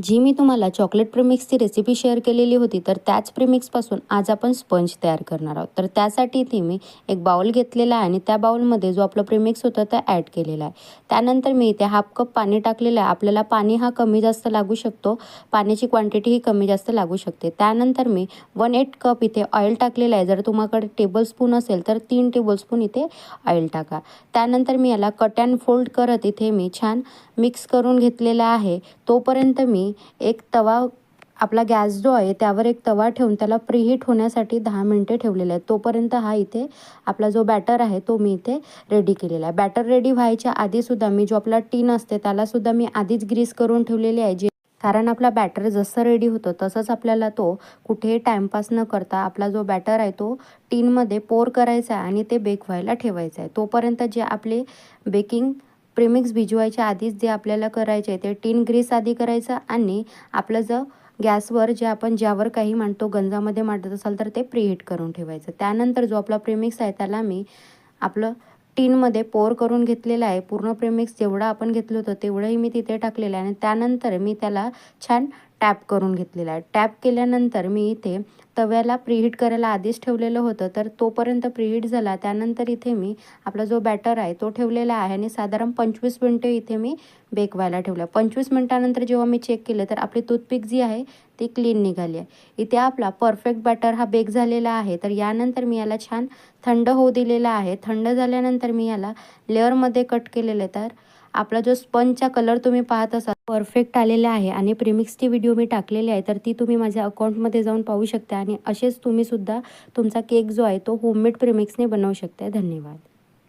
जी मी तुम्हाला chocolate प्रीमिक्सची recipe share केलेली होती, तर त्याच प्रीमिक्सपासून आज आपण स्पंज तयार करणार आहोत. तर त्यासाठी इथे मी एक बाउल घेतलेला आहे आणि त्या बाउलमध्ये जो आपलं प्रीमिक्स होतं ते ॲड केलेला आहे. त्यानंतर मी इथे हाफ कप पाणी टाकलेलं आहे. आपल्याला पाणी हा कमी जास्त लागू शकतो, पाण्याची क्वांटिटी ही कमी जास्त लागू शकते. त्यानंतर मी 1/8 कप इथे ऑइल टाकलेलं आहे. जर तुम्हाकडे टेबलस्पून असेल तर 3 टेबलस्पून इथे ऑइल टाका. त्यानंतर मी याला कट अँड फोल्ड करत इथे मी छान मिक्स करून घेतलेला आहे. तोपर्यंत मी एक तवा आपला गॅस जो आहे त्यावर एक तवा ठेवून त्याला प्रीहीट होण्यासाठी 10 मिनिटे ठेवलेले आहे. तोपर्यंत हा इथे आपला जो बॅटर आहे तो मी इथे रेडी केलेला आहे. बॅटर रेडी व्हायच्या आधीसुद्धा मी जो आपला टीन असते त्यालासुद्धा मी आधीच ग्रीस करून ठेवलेली आहे. कारण आपला बॅटर जसं रेडी होतं तसंच आपल्याला तो कुठेही टाईमपास न करता आपला जो बॅटर आहे तो टीनमध्ये पोर करायचा आहे आणि ते बेक व्हायला ठेवायचं आहे. तोपर्यंत जे आपले बेकिंग प्रीमिक्स भिजवायच्या आधीच जे आपल्याला करायचे आहे ते टीन ग्रीस आधी करायचं आणि आपलं जर गॅसवर जे आपण ज्यावर काही मांडतो गंजामध्ये मांडत असाल तर ते प्रीहीट करून ठेवायचं. त्यानंतर जो आपला प्रीमिक्स आहे त्याला मी आपलं टीनमध्ये पोर करून घेतलेलं आहे. पूर्ण प्रीमिक्स जेवढं आपण घेतलं होतं तेवढंही मी तिथे टाकलेलं आहे आणि त्यानंतर मी त्याला छान टॅप करून घेतलेलं आहे. टॅप केल्यानंतर मी इथे तव्याला प्रीहीट करायला आधीच ठेवलेलं होतं, तर तोपर्यंत प्रीहीट झाला. त्यानंतर इथे मी आपला जो बॅटर आहे तो ठेवलेला आहे आणि साधारण 25 मिनटं इथे मी बेक व्हायला ठेवलं. 25 मिनटानंतर जेव्हा मी चेक केलं तर आपली टूथपिक जी आहे ती क्लीन निघाली आहे. इथे आपला परफेक्ट बॅटर हा बेक झालेला आहे. तर यानंतर मी याला छान थंड होऊ दिलेला आहे. थंड झाल्यानंतर मी याला लेअरमध्ये कट केलेलं आहे. तर आपला जो स्पंजचा कलर तुम्ही पाहत असाल परफेक्ट आलेला आहे आणि प्रीमिक्सची व्हिडिओ मी टाकलेली आहे, तर ती तुम्ही माझ्या अकाउंटमध्ये जाऊन पाहू शकता आणि असेच तुम्हीसुद्धा तुमचा केक जो आहे तो होममेड प्रीमिक्सने बनवू शकता. धन्यवाद.